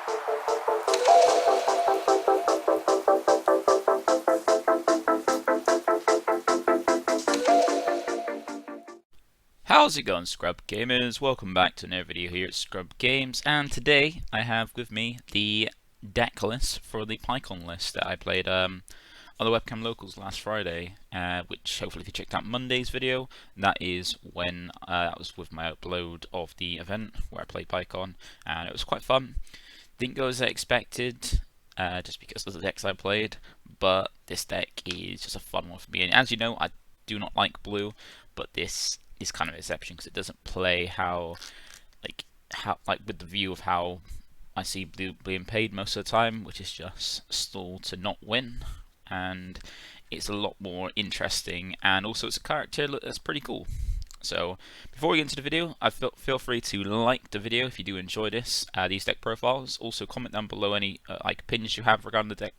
How's it going, Scrub Gamers? Welcome back to another video here at ScrubGames, and today I have with me the deck list for the Pikkon list that I played on the Webcam Locals last Friday, which hopefully if you checked out Monday's video, that is when that was with my upload of the event where I played Pikkon, and it was quite fun. Didn't go as I expected, just because of the decks I played, but this deck is just a fun one for me, and as you know, I do not like blue, but this is kind of an exception because it doesn't play how with the view of how I see blue being paid most of the time, which is just stall to not win, and it's a lot more interesting, and also it's a character that's pretty cool. So before we get into the video, feel free to like the video if you do enjoy these deck profiles. Also comment down below any opinions you have regarding the deck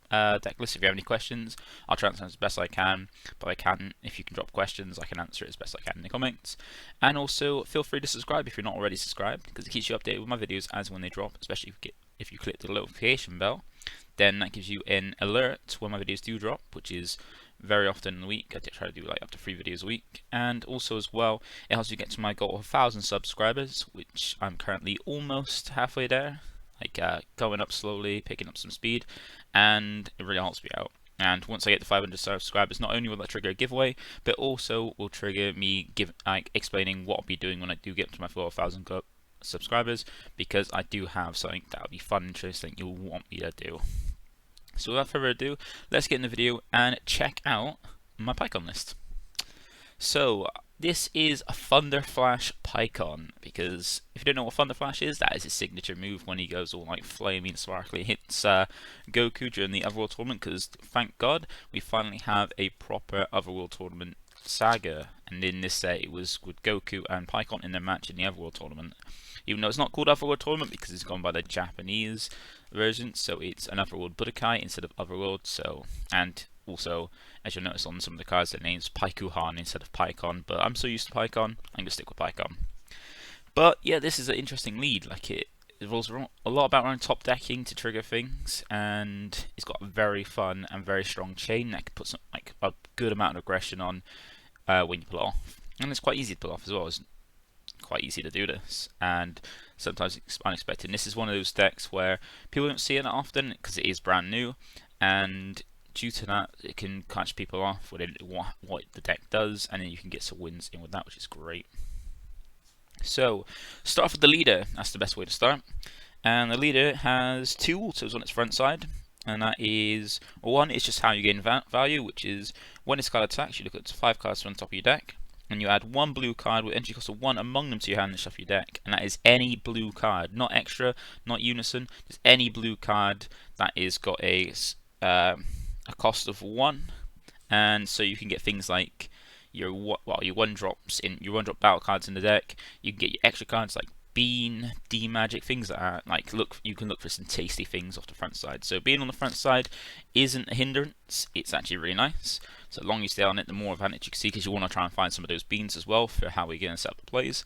list. If you have any questions, I'll try and answer as best I can. But if you can drop questions, I can answer it as best I can in the comments. And also feel free to subscribe if you're not already subscribed, because it keeps you updated with my videos as when they drop, especially if you click the notification bell. Then that gives you an alert when my videos do drop, which is very often in the week. I try to do like up to 3 videos a week, and also as well it helps you get to my goal of 1,000 subscribers, which I'm currently almost halfway there, going up slowly, picking up some speed, and it really helps me out. And once I get to 500 subscribers, not only will that trigger a giveaway, but also will trigger me explaining what I'll be doing when I do get to my full 1,000 subscribers, because I do have something that will be fun and interesting you'll want me to do. So without further ado, let's get in the video and check out my Pikkon list. So this is a Thunder Flash Pikkon, because if you don't know what Thunder Flash is, that is his signature move when he goes all like flaming, sparkly, hits Goku during the Otherworld tournament, because thank God we finally have a proper Otherworld tournament saga, and in this set it was with Goku and Pikkon in their match in the Otherworld tournament. Even though it's not called Otherworld tournament because it's gone by the Japanese version, so it's an Otherworld Budokai instead of Otherworld. So, and also, as you'll notice on some of the cards, their name's Paikuhan instead of Pikkon, but I'm so used to Pikkon, I'm gonna stick with Pikkon. But yeah, this is an interesting lead. Like, it revolves a lot about around top decking to trigger things, and it's got a very fun and very strong chain that can put some, like, a good amount of aggression on when you pull it off, and it's quite easy to pull off as well. It's quite easy to do this, and sometimes it's unexpected. And this is one of those decks where people don't see it often because it is brand new, and due to that it can catch people off with what the deck does, and then you can get some wins in with that, which is great. So start off with the leader. That's the best way to start, and the leader has 2 autos on its front side, and that is, one is just how you gain value, which is when this card attacks you look at 5 cards from the top of your deck, and you add 1 blue card with entry cost of 1 among them to your hand and shuffle your deck. And that is any blue card, not extra, not unison, just any blue card that is got a cost of 1. And so you can get things like your 1-drop battle cards in the deck. You can get your extra cards like Bean, D-Magic, things like that. Like, you can look for some tasty things off the front side. So being on the front side isn't a hindrance, it's actually really nice. So the longer you stay on it, the more advantage you can see, because you want to try and find some of those beans as well for how we're going to set up the plays.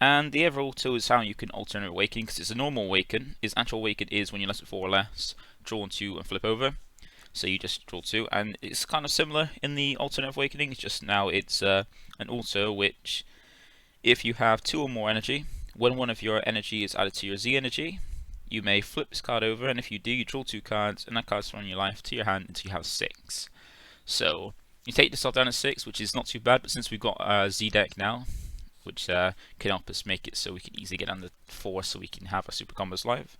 And the other auto is how you can alternate awaken, because it's a normal awaken. Its actual awaken is when you less than 4 or less, draw 2 and flip over. So you just draw 2, and it's kind of similar in the alternate awakening. It's just now it's an auto which, if you have 2 or more energy, when one of your energy is added to your Z energy, you may flip this card over, and if you do, you draw 2 cards, and that card's from your life to your hand until you have 6. So you take this off down to 6, which is not too bad, but since we've got a Z deck now, which can help us make it so we can easily get under 4 so we can have our super combos live.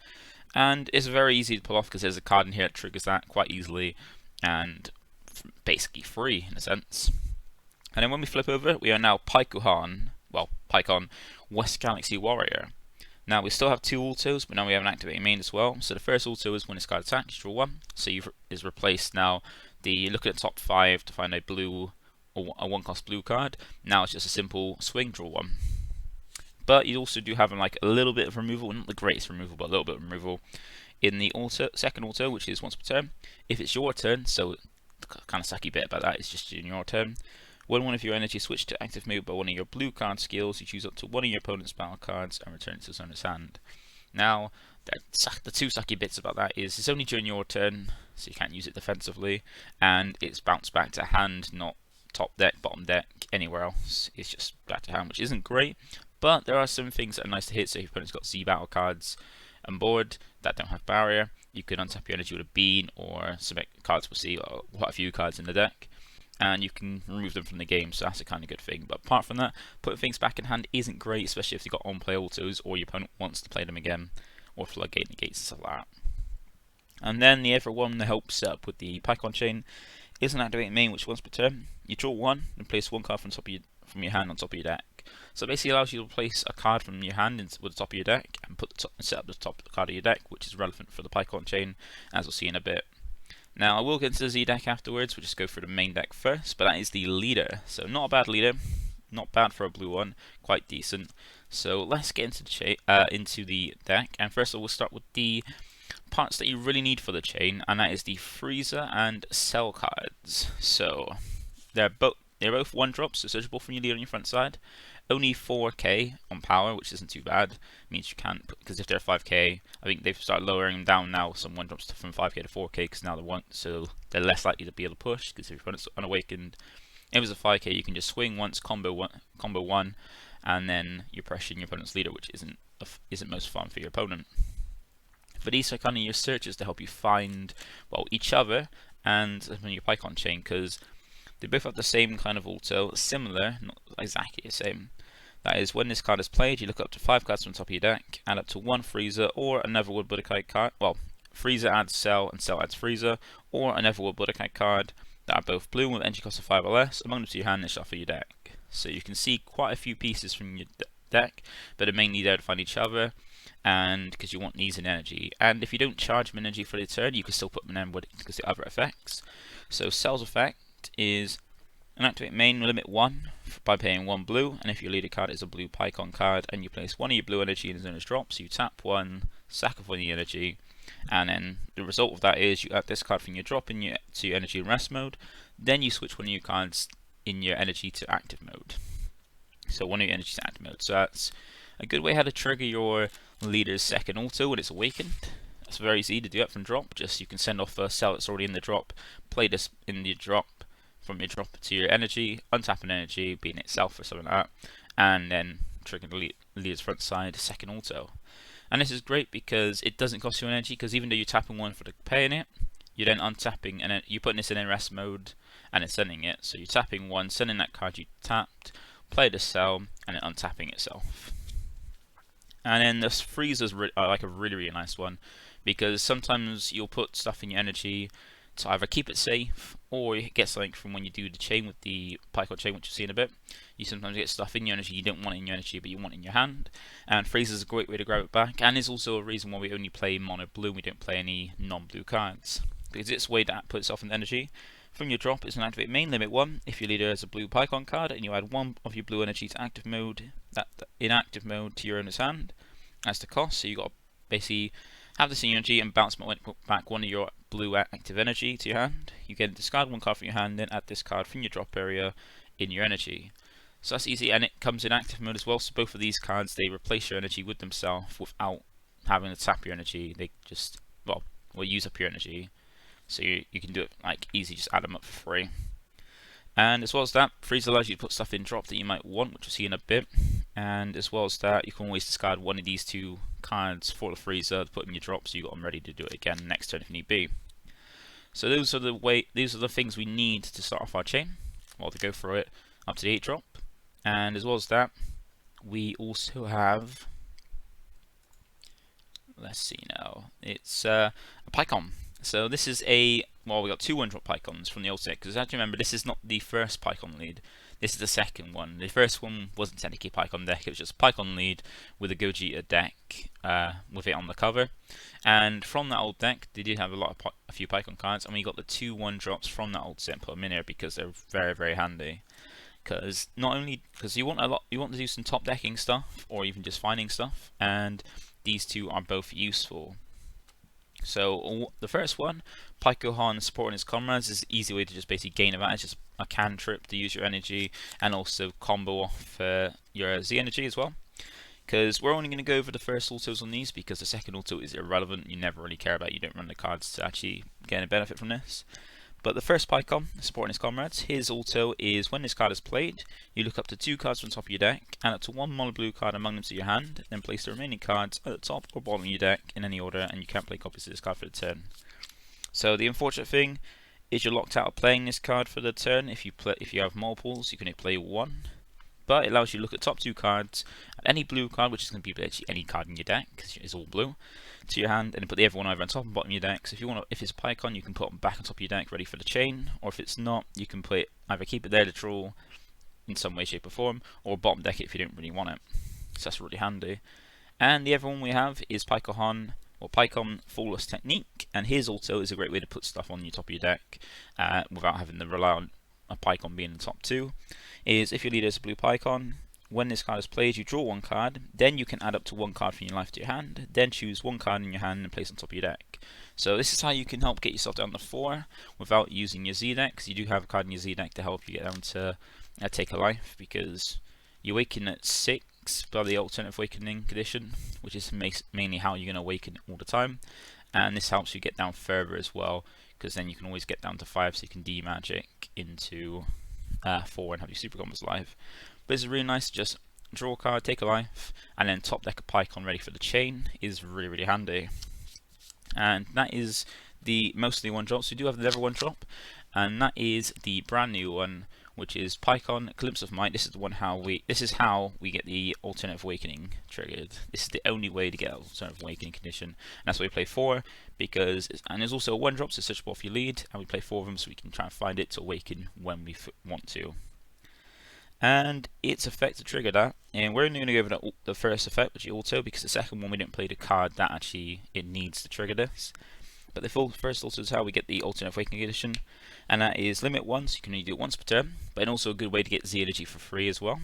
And it's very easy to pull off because there's a card in here that triggers that quite easily, and basically free in a sense. And then when we flip over, we are now Pikkon West Galaxy Warrior. Now we still have 2 autos, but now we have an activating main as well. So the first auto is when this card attacks, you draw 1. So is replaced now. Look at the top 5 to find a blue or a 1-cost blue card. Now it's just a simple swing, draw 1. But you also do have like a little bit of removal, not the greatest removal, but a little bit of removal in the second auto, which is once per turn. If it's your turn, so the kind of sucky bit about that is just in your turn. When one of your energy is switched to active mode by one of your blue card skills, you choose up to one of your opponent's battle cards and return it to his owner's hand. Now, The two sucky bits about that is it's only during your turn, so you can't use it defensively, and it's bounced back to hand, not top deck, bottom deck, anywhere else. It's just back to hand, which isn't great, but there are some things that are nice to hit. So if your opponent's got Z battle cards on board that don't have barrier, you can untap your energy with a bean, or some cards will see quite a few cards in the deck, and you can remove them from the game, so that's a kind of good thing. But apart from that, putting things back in hand isn't great, especially if you've got on-play autos, or your opponent wants to play them again, or floodgate negates and stuff like that. And then the other one that helps set up with the Pikkon chain is an activate main, which once per turn, you draw one and place one card from your hand on top of your deck. So it basically allows you to place a card from your hand into the top of your deck and set up the top card of your deck, which is relevant for the Pikkon chain, as we'll see in a bit. Now I will get into the Z deck afterwards, we'll just go through the main deck first, but that is the leader. So not a bad leader, not bad for a blue one, quite decent. So let's get into the deck, and first of all we'll start with the parts that you really need for the chain, and that is the freezer and cell cards. So they're both 1-drops, so searchable from your leader on your front side. Only 4k on power, which isn't too bad. It means you can't, because if they're 5k, I think they've started lowering them down now. Some 1-drops from 5k to 4k, because now so they're less likely to be able to push. Because if your opponent's unawakened, if it was a 5k, you can just swing once, combo one, and then you're pressuring your opponent's leader, which isn't most fun for your opponent. But these are kind of your searches to help you find, well, each other and your Pikkon chain, because they both have the same kind of auto, similar, not exactly the same. That is, when this card is played, you look up to 5 cards from the top of your deck, add up to 1 freezer or another wood Budokai card. Well, freezer adds cell and cell adds freezer, or another wood Budokai card that are both blue with energy cost of 5 or less, among them to your hand and shuffle your deck. So you can see quite a few pieces from your deck, but are mainly there to find each other, and because you want these in energy. And if you don't charge them in energy for the turn, you can still put them in because of the other effects. So cell's effect is an activate main limit 1 by paying 1 blue, and if your leader card is a blue Pikkon card and you place 1 of your blue energy in the zone as drop, so you tap 1, sack off 1 of the energy, and then the result of that is you add this card from your drop to your energy and rest mode, then you switch 1 of your cards in your energy to active mode. So 1 of your energy to active mode. So that's a good way how to trigger your leader's second auto when it's awakened. It's very easy to do that from drop. Just you can send off a cell that's already in the drop, play this in the drop, from your drop to your energy, untap an energy, being itself or something like that, and then trigger the leader's front side second auto. And this is great because it doesn't cost you energy, because even though you're tapping 1 for paying it, you're then untapping and then you're putting this in rest mode and it's sending it. So you're tapping 1, sending that card you tapped, play the cell, and then untapping itself. And then this freezer's like a really nice one, because sometimes you'll put stuff in your energy to either keep it safe or you get something from when you do the chain with the Pikkon chain, which you'll see in a bit. You sometimes get stuff in your energy you don't want in your energy, but you want in your hand. And freezer's a great way to grab it back, and is also a reason why we only play mono blue. We don't play any non-blue cards, because it's a way to put itself in energy. From your drop, it's an activate main limit 1. If your leader has a blue Pikkon card and you add 1 of your blue energy to active mode, that in active mode to your owner's hand, that's the cost. So you got to basically have this in your energy and bounce back 1 of your blue active energy to your hand. You can discard 1 card from your hand, then add this card from your drop area in your energy. So that's easy, and it comes in active mode as well. So both of these cards, they replace your energy with themselves without having to tap your energy. They just will use up your energy. So you can do it like easy, just add them up for free. And as well as that, freezer allows you to put stuff in drop that you might want, which we'll see in a bit. And as well as that, you can always discard 1 of these 2 cards for the freezer to put in your drop, so you got them ready to do it again next turn if need be. So these are the things we need to start off our chain, to go through it up to the 8 drop. And as well as that, we also have, let's see now, it's a Pikkon. So this is we got 2 1-drop Pikkons from the old set, because as you remember, this is not the first Pikkon lead, this is the second one. The first one wasn't technically a Pikkon deck, it was just a Pikkon lead with a Gogeta deck with it on the cover. And from that old deck, they did have a few Pikkon cards, and we got the 2 1-drops from that old set and put them in here because they're very handy. Because you want to do some top decking stuff, or even just finding stuff, and these 2 are both useful. So the first one, Pikkon supporting his comrades, is an easy way to just basically gain advantage, just a cantrip to use your energy and also combo off your Z energy as well. because we're only going to go over the first autos on these because the second auto is irrelevant. You never really care about it. You don't run the cards to actually get a benefit from this. But the first Pikkon, supporting his comrades, his auto is when this card is played, you look up to 2 cards from the top of your deck, add up to 1 mono blue card among them to your hand, then place the remaining cards at the top or bottom of your deck in any order, and you can't play copies of this card for the turn. So the unfortunate thing is you're locked out of playing this card for the turn. If you have multiples, you can only play 1. But it allows you to look at top 2 cards, any blue card, which is going to be actually any card in your deck, because it's all blue, to your hand, and then put the other one over on top and bottom of your deck. So if it's a Pikkon, you can put them back on top of your deck ready for the chain, or if it's not, you can put it, either keep it there to draw in some way, shape or form, or bottom deck it if you don't really want it. So that's really handy. And the other one we have is Pikkon, or Pikkon Flawless Technique, and his auto is a great way to put stuff on your top of your deck without having to rely on a Pikkon being in the top 2. Is if your leader is a blue Pikkon, when this card is played, you draw 1 card, then you can add up to 1 card from your life to your hand, then choose 1 card in your hand and place on top of your deck. So this is how you can help get yourself down to 4 without using your Z deck, because you do have a card in your Z deck to help you get down to take a life, because you awaken at 6 by the alternative awakening condition, which is mainly how you're going to awaken all the time, and this helps you get down further as well, because then you can always get down to 5, so you can D-magic into 4 and have your super combos live. But it's really nice to just draw a card, take a life, and then top deck a Pikkon ready for the chain is really, really handy. And that is the mostly one drops. We do have the level 1 drop, and that is the brand new one, which is Pikkon Glimpse of Might. This is how we get the Alternative Awakening triggered. This is the only way to get Alternative Awakening condition, and that's why we play 4, because there's also a 1 drop, so searchable for your lead, and we play 4 of them so we can try and find it to awaken when we want to. And its effect to trigger that, and we're only going to go over the first effect, which is auto, because the second one we didn't play the card that actually it needs to trigger this. But the first auto is how we get the Alternative Awakening edition, and that is limit 1, so you can only do it once per turn, but also a good way to get Z energy for free as well,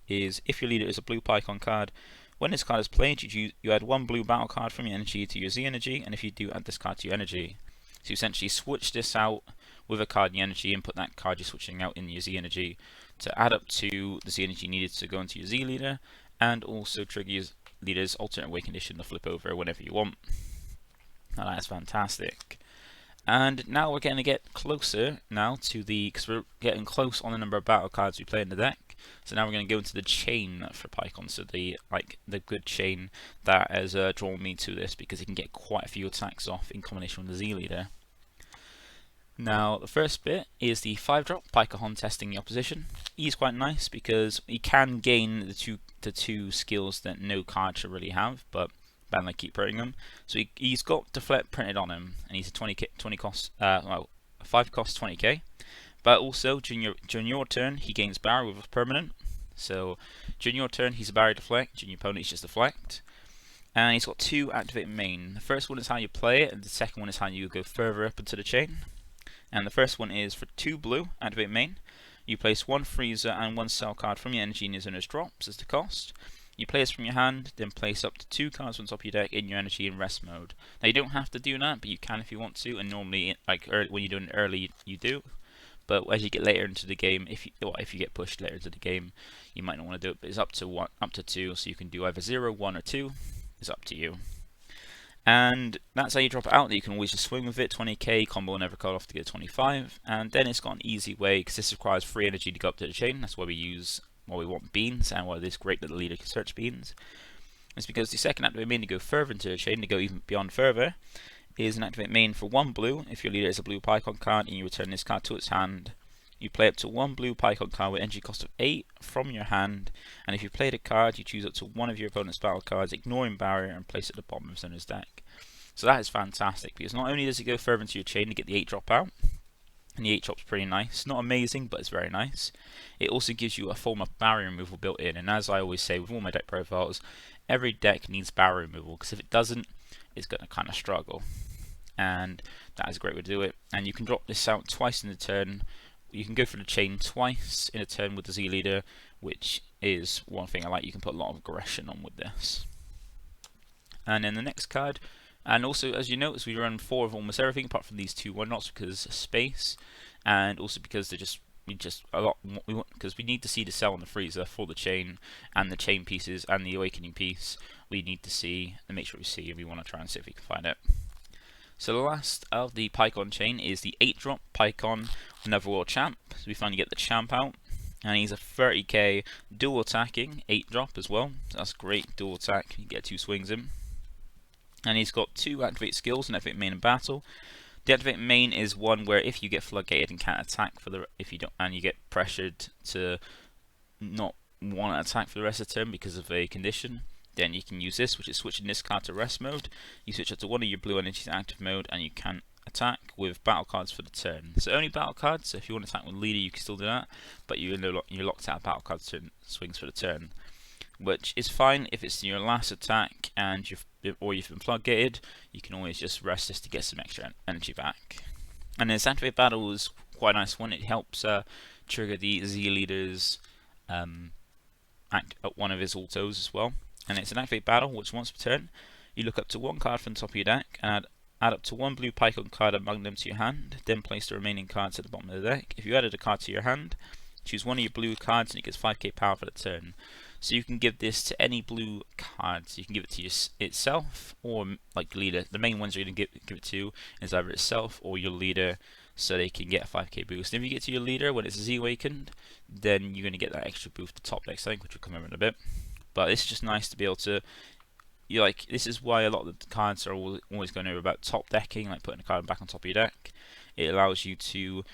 is if your leader is a blue Pikkon card, when this card is played, you add 1 blue battle card from your energy to your Z energy, and if you do, add this card to your energy. So you essentially switch this out with a card in your energy and put that card you're switching out in your Z energy to add up to the Z energy needed to go into your Z leader, and also trigger your leader's alternate way condition to flip over whenever you want. Now that's fantastic. And now we're going to get closer now to because we're getting close on the number of battle cards we play in the deck. So now we're going to go into the chain for Pikkon, so the good chain that has drawn me to this, because it can get quite a few attacks off in combination with the Z leader. Now the first bit is the 5-drop Pikkon testing the opposition. He's quite nice because he can gain the two skills that no card should really have, but and I keep printing them. So he's got Deflect printed on him, and he's a 5 cost 20k. But also during your turn he gains barrier with a permanent. So during your turn he's a barrier deflect, during your opponent he's just deflect. And he's got 2 activate main. The first one is how you play it, and the second one is how you go further up into the chain. And the first one is for 2 blue, activate main. You place 1 freezer and 1 cell card from your energy in his owner's drops as the cost. You play this from your hand, then place up to 2 cards on top of your deck in your energy in rest mode. Now you don't have to do that, but you can if you want to, and normally when you're doing it early you do. But as you get later into the game, if you get pushed later into the game, you might not want to do it. But it's up to 2, so you can do either 0, 1, or 2. It's up to you. And that's how you drop it out. You can always just swing with it. 20k combo never cut off to get 25. And then it's got an easy way, because this requires free energy to go up to the chain. That's why we want beans, and why it's great that the leader can search beans. It's because the second activate main to go further into the chain, to go even beyond further, is an activate main for 1 blue. If your leader is a blue Pikkon card and you return this card to its hand, you play up to 1 blue Pikkon card with energy cost of 8 from your hand, and if you played a card, you choose up to 1 of your opponent's battle cards, ignoring barrier, and place it at the bottom of his deck. So that is fantastic, because not only does it go further into your chain to get the 8 drop out, and the 8 drop's pretty nice, not amazing, but it's very nice. It also gives you a form of barrier removal built in, and as I always say with all my deck profiles, every deck needs barrier removal, because if it doesn't, it's going to kind of struggle. And that is a great way to do it. And you can drop this out twice in the turn. You can go for the chain twice in a turn with the Z leader, which is one thing I like. You can put a lot of aggression on with this. And then the next card, and also as you notice, we run 4 of almost everything apart from these 2 1-shots because of space, and also because they're just we just a lot more, we want, because we need to see the cell in the freezer for the chain and the chain pieces and the awakening piece. We need to see and make sure we see, and we want to try and see if we can find it. So the last of the Pikkon chain is the 8-drop Pikkon Neverworld Champ. So we finally get the champ out, and he's a 30k dual attacking 8-drop as well. So that's great, dual attack. You get 2 swings in, and he's got 2 activate skills and activate main and battle. The activate main is one where if you get floodgated and can't attack for the if you don't, and you get pressured to not want to attack for the rest of the turn because of a condition, then you can use this, which is switching this card to rest mode. You switch it to one of your blue energies in active mode, and you can attack with battle cards for the turn. So only battle cards. So if you want to attack with leader, you can still do that, but you're locked out of battle cards turn swings for the turn, which is fine if it's your last attack and you've been floodgated. You can always just rest this to get some extra energy back. And this activate battle is quite a nice one. It helps trigger the Z leader's one of his autos as well. And it's an activate battle, which once per turn, you look up to 1 card from the top of your deck and add up to 1 blue Pikkon card among them to your hand. Then place the remaining cards at the bottom of the deck. If you added a card to your hand, choose one of your blue cards and it gets 5k power for the turn. So you can give this to any blue cards. You can give it to itself or like leader. The main ones you're going to give it to is either itself or your leader, so they can get a 5k boost. And if you get to your leader when it's Z awakened, then you're going to get that extra boost to top deck sync, which will come over in a bit. But it's just nice to be able to, this is why a lot of the cards are always going over about top decking, like putting a card back on top of your deck. It allows you to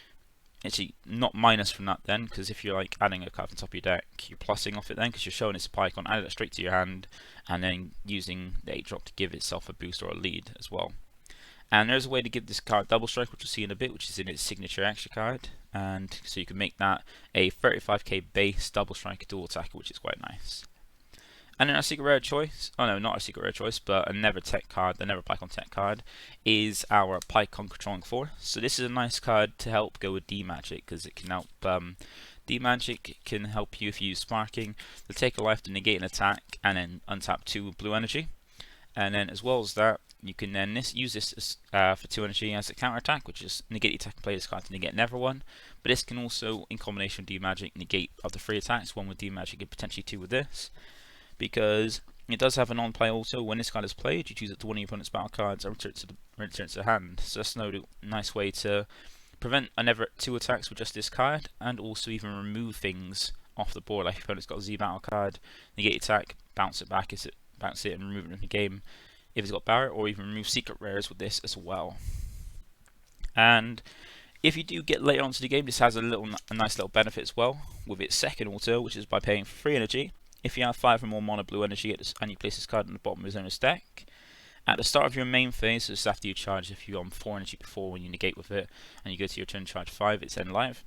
actually not minus from that then, because if you're like adding a card on top of your deck, you're plussing off it then, because you're showing it's a Pikkon, add it straight to your hand, and then using the 8-drop to give itself a boost or a lead as well. And there's a way to give this card double strike, which we'll see in a bit, which is in its signature extra card, and so you can make that a 35k base double strike dual attacker, which is quite nice. And then our secret rare choice, oh no, not a secret rare choice, but a never tech card, the never Pikkon tech card, is our Pikkon Controlling Force. So this is a nice card to help go with D-Magic, because it can help, D-Magic can help you if you use Sparking, to take a life to negate an attack, and then untap 2 blue energy. And then as well as that, you can then use this as, for 2 energy as a counter attack, which is negate the attack and play this card to negate never one. But this can also, in combination with D-Magic, negate up to 3 attacks, 1 with D-Magic and potentially 2 with this. Because it does have a non-play also. When this card is played, you choose it to one of your opponent's battle cards and return it to the hand. So that's a nice way to prevent a never 2 attacks with just this card, and also even remove things off the board. Like if your opponent's got a Z battle card, negate attack, bounce it back, bounce it and remove it from the game if it's got Barret, or even remove secret rares with this as well. And if you do get later onto the game, this has a nice little benefit as well with its second auto, which is by paying for 3 energy. If you have 5 or more mono blue energy and you place this card on the bottom of his owner's deck, at the start of your main phase, so just after you charge, if you're on 4 energy before when you negate with it, and you go to your turn charge 5, it's end live,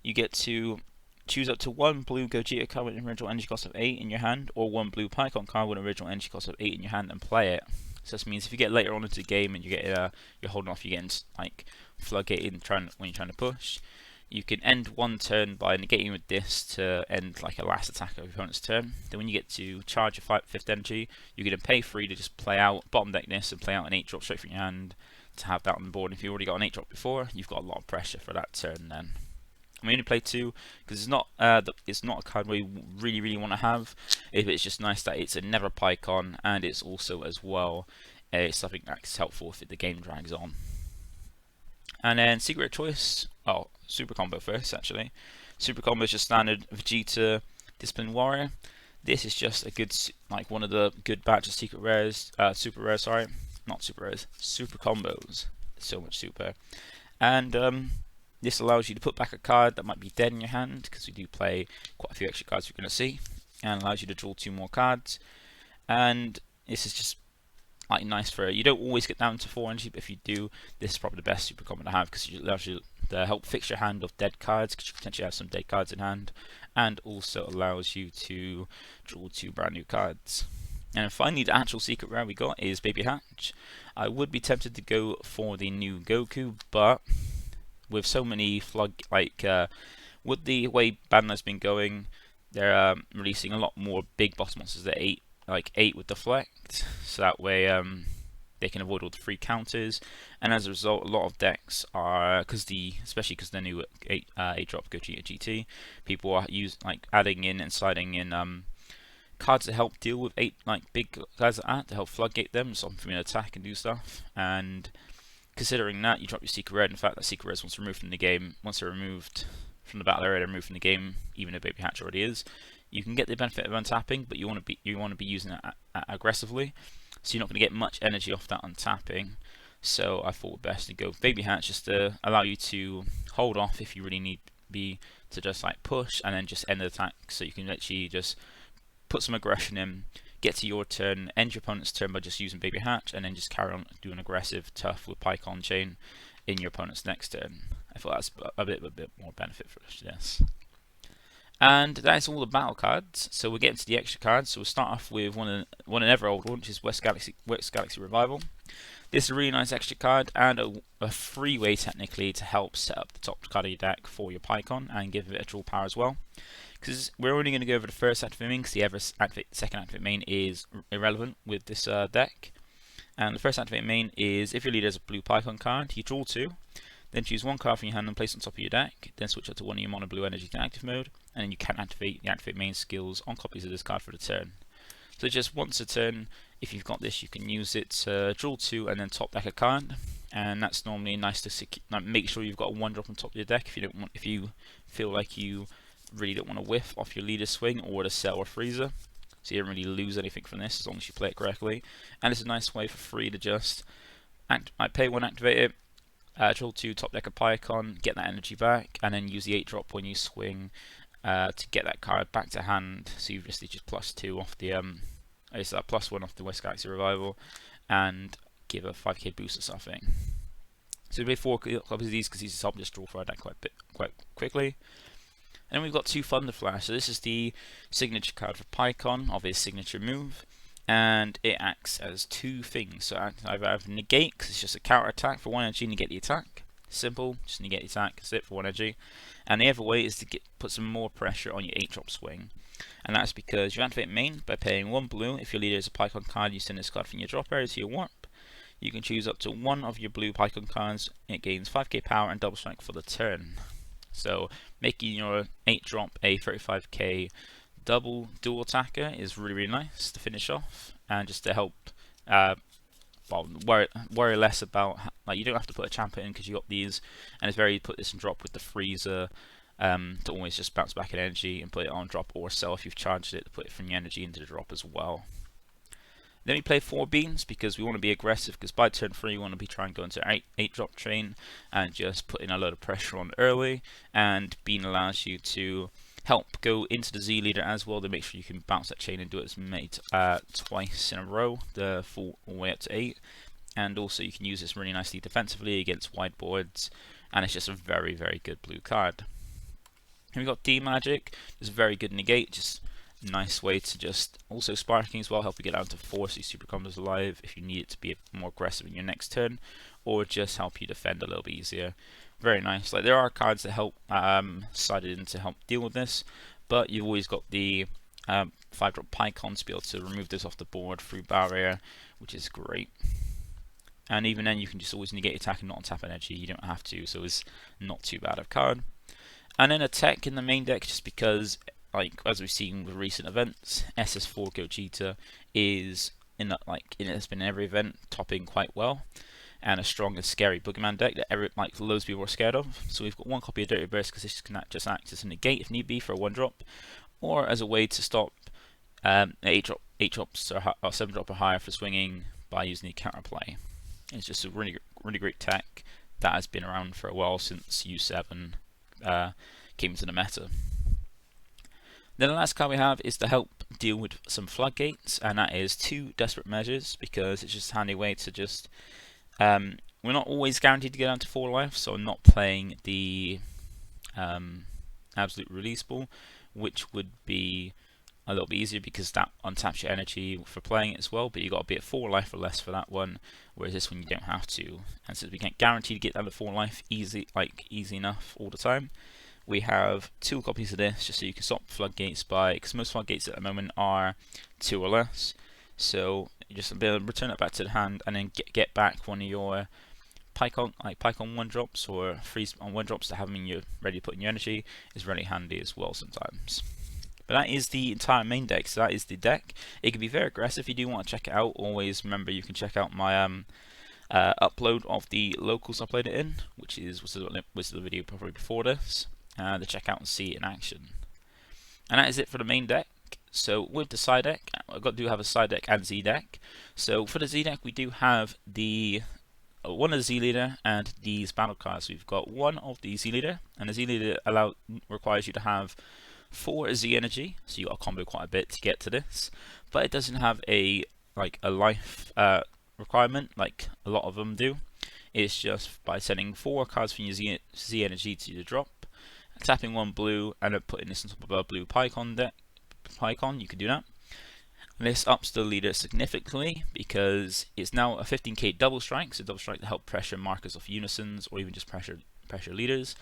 you get to choose up to 1 blue Gogeta card with an original energy cost of 8 in your hand, or 1 blue Pikkon card with an original energy cost of 8 in your hand and play it. So this means if you get later on into the game and you get you're holding off, you're getting like floodgated when you're trying to push, you can end one turn by negating with this to end like a last attack of your opponent's turn. Then when you get to charge your 5th energy, you're going to pay 3 to just play out, bottom deck this and play out an 8-drop straight from your hand to have that on the board. If you've already got an 8-drop before, you've got a lot of pressure for that turn then. We only play 2 because it's not a card we really want to have. If it's just nice that it's a never Pikkon, and it's also as well something that's helpful if the game drags on. And then secret choice, super combo first actually. Super combo is just standard Vegeta Discipline Warrior. This is just a good, like one of the good batch of secret rares, super rares, sorry, not super rares, super combos. So much super. And this allows you to put back a card that might be dead in your hand, because we do play quite a few extra cards we're going to see, and allows you to draw 2 more cards. And this is just like nice for, you don't always get down to 4 energy, but if you do, this is probably the best super combo to have, because it allows you to help fix your hand of dead cards, because you potentially have some dead cards in hand, and also allows you to draw 2 brand new cards. And then finally, the actual secret rare we got is Baby Hatch. I would be tempted to go for the new Goku, but with so many with the way Bandai's been going, they're releasing a lot more big boss monsters that 8 with deflect, so that way they can avoid all the free counters, and as a result, a lot of decks are, especially because the new 8-drop Gogeta GT, people are adding in and sliding in cards that help deal with big guys like that to help floodgate them, so from an attack and do stuff. And considering that, you drop your Secret Red. In fact, that Secret Red once removed from the game, once they're removed from the battle area, they're removed from the game, even if Baby Hatch already is. You can get the benefit of untapping, but you want to be using it aggressively, so you're not going to get much energy off that untapping. So I thought best to go with Baby Hatch just to allow you to hold off if you really need to just push and then just end the attack, so you can literally just put some aggression in, get to your turn, end your opponent's turn by just using Baby Hatch, and then just carry on doing aggressive tough with Pikkon Chain in your opponent's next turn. I thought that's a bit more benefit for this. And that's all the battle cards. So we'll get into the extra cards. So we'll start off with one and ever old one, which is West Galaxy Revival. This is a really nice extra card and a free way technically to help set up the top card of your deck for your Pikkon and give it a draw power as well. Because we're only going to go over the first activate main, because the second activate main is irrelevant with this deck. And the first activate main is if your leader has a blue Pikkon card, you draw 2, then choose 1 card from your hand and place it on top of your deck, then switch up to one of your mono blue energies in active mode, and then you can activate the activate main skills on copies of this card for the turn. So just once a turn, if you've got this, you can use it to draw 2 and then top deck a card, and that's normally nice to make sure you've got a 1-drop on top of your deck if you feel like you really don't want to whiff off your leader swing or the Cell or Freezer, so you don't really lose anything from this as long as you play it correctly. And it's a nice way for free to just pay 1, activate it, draw 2, top deck a Pikkon, get that energy back, and then use the 8-drop when you swing to get that card back to hand. So you've just +2 off the it's that +1 off the West Galaxy Revival, and give a 5k boost or something. So we play 4 copies of these because these help just draw for our deck quite quickly. And then we've got 2 Thunder Flash. So this is the signature card for Pikkon of his signature move, and it acts as 2 things. So either have negate, because it's just a counter attack for 1 energy, negate the attack. Simple, just negate the attack, that's it for 1 energy. And the other way is to put some more pressure on your 8-drop swing. And that's because you activate main by paying 1 blue. If your leader is a Pikkon card, you send this card from your drop area to your warp. You can choose up to 1 of your blue Pikkon cards. It gains 5k power and double strength for the turn. So making your 8-drop a 35k dual attacker is really nice to finish off, and just to help worry less about you don't have to put a champion in because you got these, and it's very put this and drop with the Freezer to always just bounce back in energy and put it on drop, or Cell if you've charged it to put it from your energy into the drop as well. Then we play 4 beams because we want to be aggressive, because by turn 3 we want to be trying to go into 8-drop train and just put in a lot of pressure on early, and beam allows you to help go into the Z leader as well to make sure you can bounce that chain and do it twice in a row, the full all the way up to 8. And also you can use this really nicely defensively against wide boards, and it's just a very good blue card. And we've got D Magic, it's a very good negate, just nice way to just also sparking as well, help you get down to 4 so your super combos alive if you need it to be more aggressive in your next turn, or just help you defend a little bit easier. Very nice. There are cards that help sided in to help deal with this, but you've always got the 5-drop Pikkon to be able to remove this off the board through barrier, which is great. And even then you can just always negate attack and not tap energy, you don't have to, so it's not too bad of a card. And then a tech in the main deck, just because as we've seen with recent events, SS4 Gogeta is it has been in every event topping quite well, and a strong and scary boogeyman deck that loads of people are scared of. So we've got 1 copy of Dirty Burst because this can just act as a negate if need be for a 1-drop, or as a way to stop 8-drops or 7-drop or higher for swinging by using the counterplay. It's just a really great tech that has been around for a while, since U7 came into the meta. Then the last card we have is to help deal with some floodgates, and that is 2 Desperate Measures, because it's just a handy way to just we're not always guaranteed to get down to 4 life, so I'm not playing the Absolute Release Ball, which would be a little bit easier because that untaps your energy for playing it as well, but you got to be at 4 life or less for that one, whereas this one you don't have to. And since we can't guarantee to get down to 4 life easy enough all the time, we have 2 copies of this just so you can stop floodgates because most floodgates at the moment are 2 or less. So you just be able to return it back to the hand, and then get back one of your Pikkon, like Pikkon 1-drops or freeze on 1-drops to have them in your ready to put in your energy is really handy as well sometimes. But that is the entire main deck, so that is the deck. It can be very aggressive if you do want to check it out. Always remember you can check out my upload of the locals I played it in, which was the video probably before this, to check out and see it in action. And that is it for the main deck. So with the side deck, I do have a side deck and Z deck. So for the Z deck, we do have the one of the Z leader and these battle cards. We've got one of the Z leader, and the Z leader requires you to have 4 Z energy, so you got to combo quite a bit to get to this. But it doesn't have a life requirement like a lot of them do. It's just by sending 4 cards from your Z energy to the drop, tapping 1 blue, and then putting this on top of a blue Pikkon deck. You can do that. And this ups the leader significantly because it's now a 15k double strike, so double strike to help pressure markers off unisons or even just pressure leaders.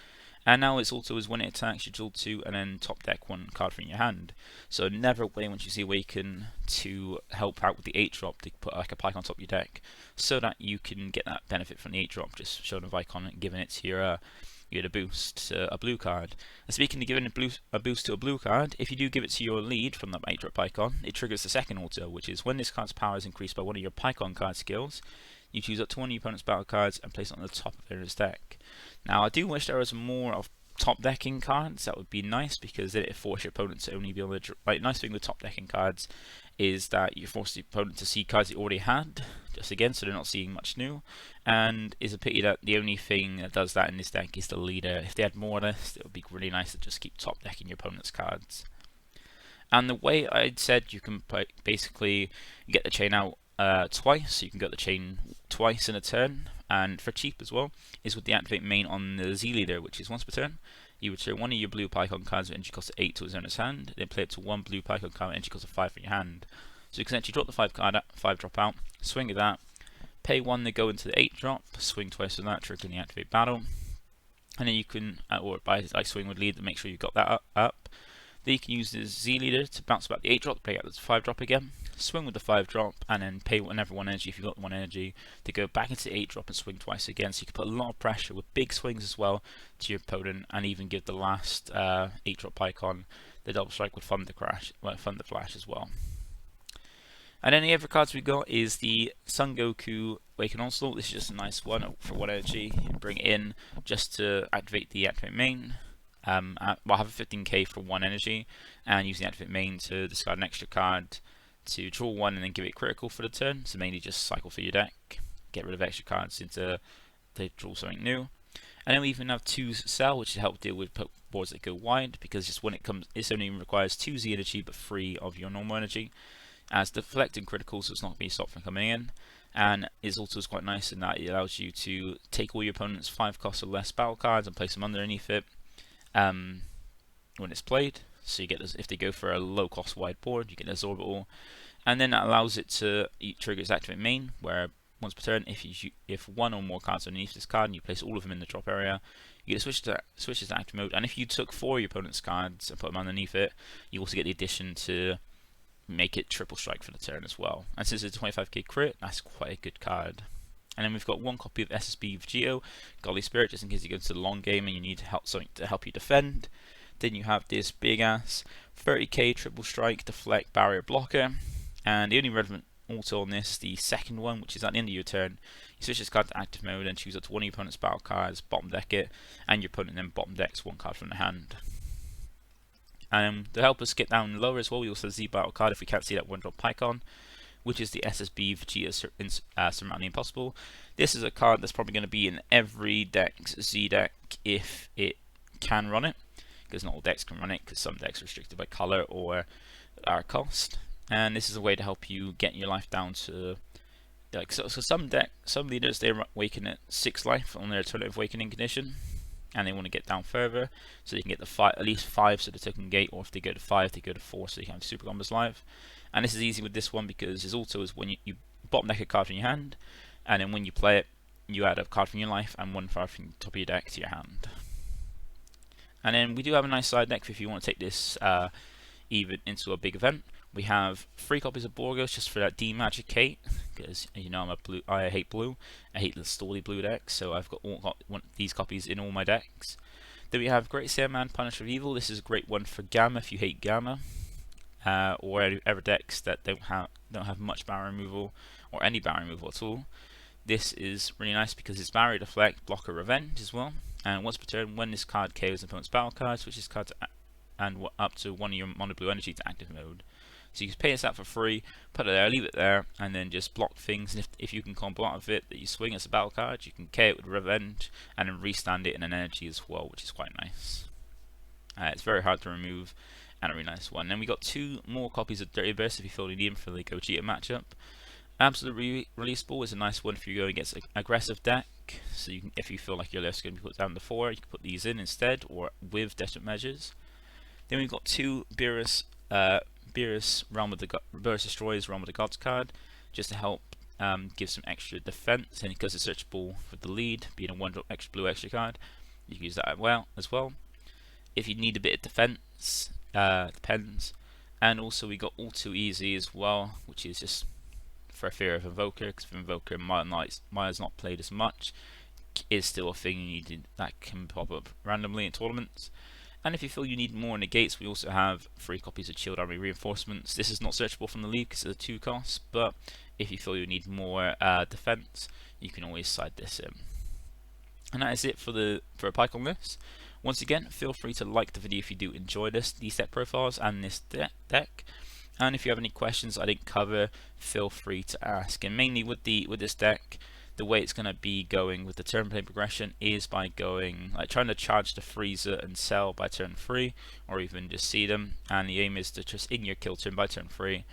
And now it's also when it attacks, you draw 2 and then top deck 1 card from your hand. So never wait once you see Awaken to help out with the 8-drop to put like a Pikkon on top of your deck, so that you can get that benefit from the 8-drop, just showing a Icon and giving it to your you get a boost to a blue card. And speaking of giving a boost to a blue card, if you do give it to your lead from that 8-drop Pikkon, it triggers the second auto, which is when this card's power is increased by one of your Pikkon card skills, you choose up to one of your opponent's battle cards and place it on the top of their deck. Now I do wish there was more of top decking cards. That would be nice because then it forces your opponent to only be able to nice thing with top decking cards is that you force the opponent to see cards they already had, just again, so they're not seeing much new. And it's a pity that the only thing that does that in this deck is the leader. If they had more of this, it would be really nice to just keep top decking your opponent's cards. And the way I'd said you can basically get the chain out twice, so you can get the chain twice in a turn, and for cheap as well, is with the activate main on the Z leader, which is once per turn. You return one of your blue Pikkon cards with energy cost of 8 to his owner's hand, then play it to one blue Pikkon card with energy cost of 5 from your hand. So you can actually drop the 5-drop out, swing at that, pay 1 to go into the 8-drop, swing twice with that, triggering the activate battle. And then you can, or by swing with lead, to make sure you got that up. Then you can use the Z leader to bounce back the 8-drop, play out the 5-drop again, swing with the 5-drop, and then pay whenever 1 energy if you've got 1 energy to go back into the 8-drop and swing twice again. So you can put a lot of pressure with big swings as well to your opponent, and even give the last 8-drop Pikkon the double strike with Thunder Flash as well. And then the other cards we got is the Son Goku Awaken Onslaught. This is just a nice one for 1 energy. You bring it in just to activate the activate main. Well, I have a 15k for 1 energy, and use the activate main to discard an extra card to draw 1 and then give it critical for the turn. So mainly just cycle through your deck, get rid of extra cards into to draw something new. And then we even have 2 Cell, which will help deal with boards that go wide, because just when it comes, it only requires 2 Z energy but 3 of your normal energy. As deflect and critical, so it's not going to be stopped from coming in. And it's also quite nice in that it allows you to take all your opponent's 5 cost or less battle cards and place them underneath it when it's played. So you get this, if they go for a low cost wide board, you get this orbital, and then that allows it to trigger its activate main, where once per turn, if 1 or more cards are underneath this card and you place all of them in the drop area, you get to switch to active mode. And if you took 4 of your opponent's cards and put them underneath it, you also get the addition to make it triple strike for the turn as well. And since it's a 25k crit, that's quite a good card. And then we've got 1 copy of SSB Vegito, Godly Spirit, just in case you go into the long game and you need something to help you defend. Then you have this big ass 30k triple strike, deflect, barrier, blocker. And the only relevant auto on this, the second one, which is at the end of your turn, you switch this card to active mode and choose up to one of your opponent's battle cards, bottom deck it, and your opponent then bottom decks 1 card from the hand. And to help us get down lower as well, we also have Z battle card if we can't see that 1-drop Pikkon, which is the SSB Vegeta Surmount the Impossible. This is a card that's probably going to be in every deck's Z deck if it can run it, because not all decks can run it, because some decks are restricted by color or are cost. And this is a way to help you get your life down to like so some leaders, they awaken at 6 life on their alternative awakening condition, and they want to get down further, so they can get the at least 5 so the token gate, or if they go to 5 they go to 4 so you can have super combos live. And this is easy with this one because his auto is when you bottom deck a card from your hand, and then when you play it you add a card from your life and 1 card from the top of your deck to your hand. And then we do have a nice side deck if you want to take this even into a big event. We have 3 copies of Borgos just for that D Magic hate, because you know I hate blue. I hate the Stally blue deck, so I've got these copies in all my decks. Then we have Great Sandman, Punisher of Evil. This is a great one for Gamma if you hate Gamma, or ever decks that don't have much barrier removal or any barrier removal at all. This is really nice because it's Barrier Deflect, Blocker, Revenge as well. And once per turn, when this card KOs an opponent's battle card, switch this card to and up to one of your mono blue energy to active mode. So you can pay this out for free, put it there, leave it there, and then just block things. And if you can combo out of it that you swing as a battle card, you can KO it with Revenge and then restand it in an energy as well, which is quite nice. It's very hard to remove and a really nice one. Then we got 2 more copies of Dirty Burst if you feel you need them for the Gogeta matchup. Absolute Release Ball is a nice one if you go against an aggressive deck. So you can, if you feel like your list is going to be put down to 4, you can put these in instead or with Desperate Measures. Then we've got 2 Beerus Destroys Realm of the Gods card, just to help give some extra defense, and because it's searchable for the lead, being a 1-drop extra blue extra card, you can use that as well. If you need a bit of defense, depends. And also we got All Too Easy as well, which is just for fear of Invoker, because Invoker Maya's not played as much, is still a thing you need that can pop up randomly in tournaments. And if you feel you need more negates, we also have 3 copies of Shield Army Reinforcements. This is not searchable from the league because of the 2 costs, but if you feel you need more defense, you can always side this in. And that is it for a Pikkon list. Once again, feel free to like the video if you do enjoy these deck profiles and this deck. And if you have any questions I didn't cover, feel free to ask. And mainly with this deck, the way it's going to be going with the turn play progression is by trying to charge the freezer and sell by turn 3, or even just see them. And the aim is to just in your kill turn by turn 3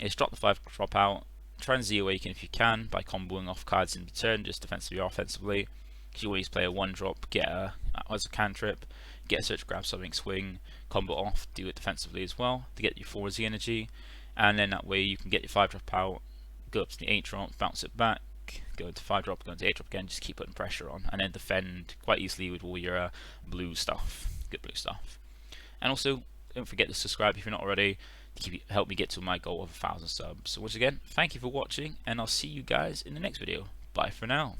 is drop the 5 drop out, try and Z-Awaken if you can by comboing off cards in the turn, just defensively or offensively. You always play a 1-drop, get as a cantrip, get a search, grab something, swing, combo off, do it defensively as well to get your 4Z energy, and then that way you can get your 5-drop out, go up to the 8-drop, bounce it back, go into 5-drop, go into 8-drop again, just keep putting pressure on, and then defend quite easily with all your blue stuff, good blue stuff. And also, don't forget to subscribe if you're not already, to help me get to my goal of 1,000 subs. So once again, thank you for watching, and I'll see you guys in the next video. Bye for now.